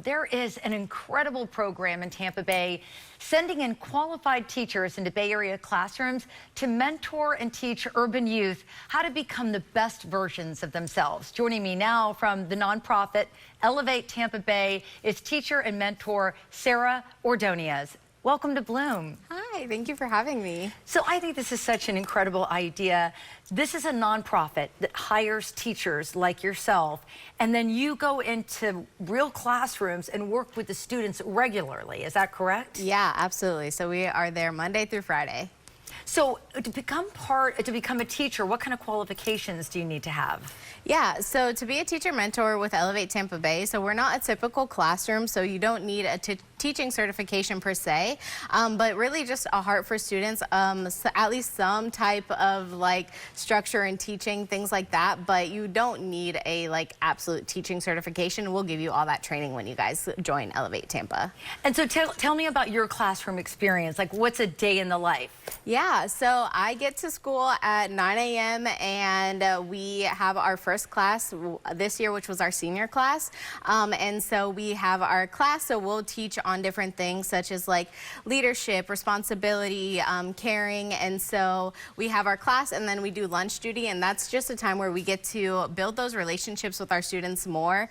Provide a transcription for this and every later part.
there is an incredible program in Tampa Bay sending in qualified teachers into Bay Area classrooms to mentor and teach urban youth how to become the best versions of themselves. Joining me now from the nonprofit ELEVATE Tampa Bay is teacher and mentor Sarah Ordonez. Welcome to Bloom. Hi, thank you for having me. So I think this is such an incredible idea. This is a nonprofit that hires teachers like yourself, and then you go into real classrooms and work with the students regularly. Is that correct? Yeah, absolutely. So we are there Monday through Friday. So to become a teacher, what kind of qualifications do you need to have? Yeah, so to be a teacher mentor with ELEVATE Tampa Bay, so we're not a typical classroom, so you don't need a teaching certification per se, but really just a heart for students, so at least some type of like structure in teaching, things like that, but you don't need a absolute teaching certification. We'll give you all that training when you guys join ELEVATE Tampa. And so tell me about your classroom experience. Like, what's a day in the life? Yeah, so I get to school at 9 a.m. and we have our first class this year, which was our senior class. And so we have our class, so we'll teach on different things such as like leadership, responsibility, caring. And so we have our class and then we do lunch duty, and that's just a time where we get to build those relationships with our students more.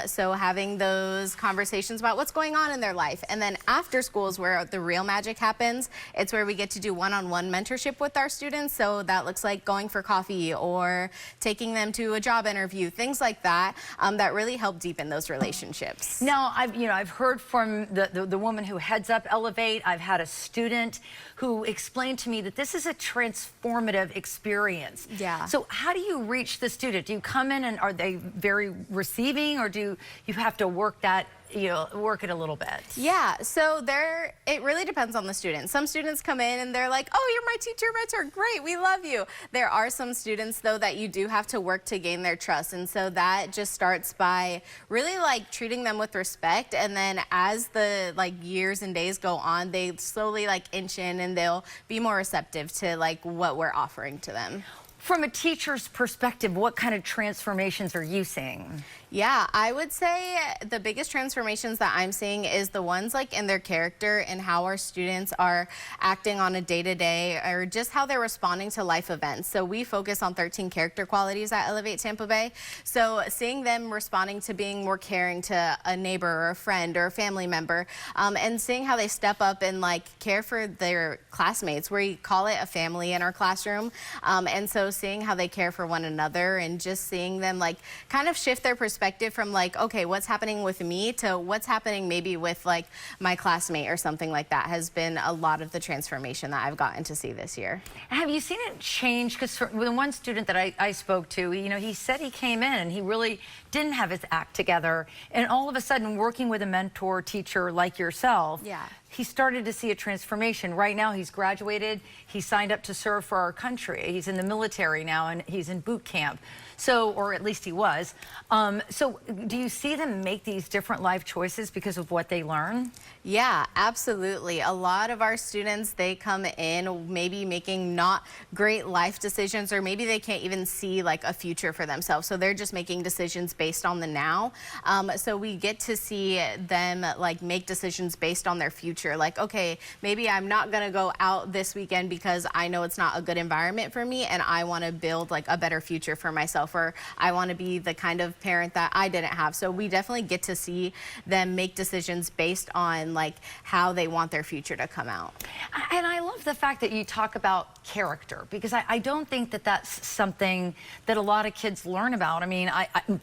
So having those conversations about what's going on in their life. And then after school is where the real magic happens. It's where we get to do one-on-one mentorship with our students. So that looks like going for coffee or taking them to a job interview, things like that, that really help deepen those relationships. Now, I've heard from the woman who heads up ELEVATE. I've had a student who explained to me that this is a transformative experience. Yeah. So how do you reach the student? Do you come in and are they very receiving, or do you have to work that, work it a little bit? Yeah, so it really depends on the student. Some students come in and they're like, oh, you're my teacher mentor, great, we love you. There are some students though that you do have to work to gain their trust, and so that just starts by really treating them with respect, and then as the years and days go on, they slowly inch in and they'll be more receptive to what we're offering to them. From a teacher's perspective, what kind of transformations are you seeing? Yeah, I would say the biggest transformations that I'm seeing is the ones in their character and how our students are acting on a day-to-day, or just how they're responding to life events. So we focus on 13 character qualities at ELEVATE Tampa Bay. So seeing them responding to being more caring to a neighbor or a friend or a family member, and seeing how they step up and care for their classmates. We call it a family in our classroom. And so seeing how they care for one another, and just seeing them kind of shift their perspective from okay, what's happening with me to what's happening maybe with my classmate or something like that has been a lot of the transformation that I've gotten to see this year. Have you seen it change? Because the one student that I spoke to, he said he came in and he really didn't have his act together, and all of a sudden working with a mentor teacher like yourself, yeah, he started to see a transformation. Right now he's graduated, he signed up to serve for our country. He's in the military now and he's in boot camp. So, or at least he was. So do you see them make these different life choices because of what they learn? Yeah, absolutely. A lot of our students, they come in maybe making not great life decisions, or maybe they can't even see a future for themselves. So they're just making decisions based on the now. So we get to see them make decisions based on their future. Okay, maybe I'm not gonna go out this weekend because I know it's not a good environment for me, and I wanna build a better future for myself, or I wanna be the kind of parent that I didn't have. So we definitely get to see them make decisions based on how they want their future to come out. And I love the fact that you talk about character, because I don't think that that's something that a lot of kids learn about. I mean,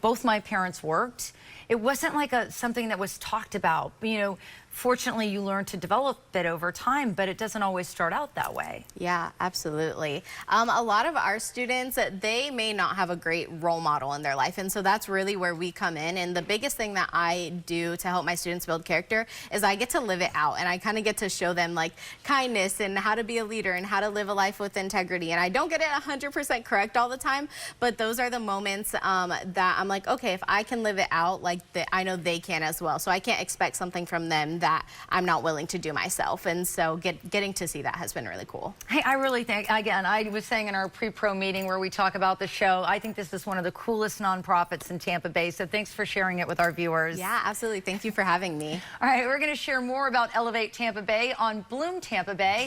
both my parents worked. It wasn't something that was talked about. Fortunately, you learn to develop it over time, but it doesn't always start out that way. Yeah, absolutely. A lot of our students, they may not have a great role model in their life, and so that's really where we come in. And the biggest thing that I do to help my students build character is I get to live it out, and I kind of get to show them kindness and how to be a leader and how to live a life with integrity. And I don't get it 100% correct all the time, but those are the moments that I'm okay, if I can live it out, I know they can as well. So I can't expect something from them that I'm not willing to do myself. And so getting to see that has been really cool. Hey, I really think, again, I was saying in our pre-pro meeting where we talk about the show, I think this is one of the coolest nonprofits in Tampa Bay. So thanks for sharing it with our viewers. Yeah, absolutely. Thank you for having me. All right, we're going to share more about Elevate Tampa Bay on Bloom Tampa Bay.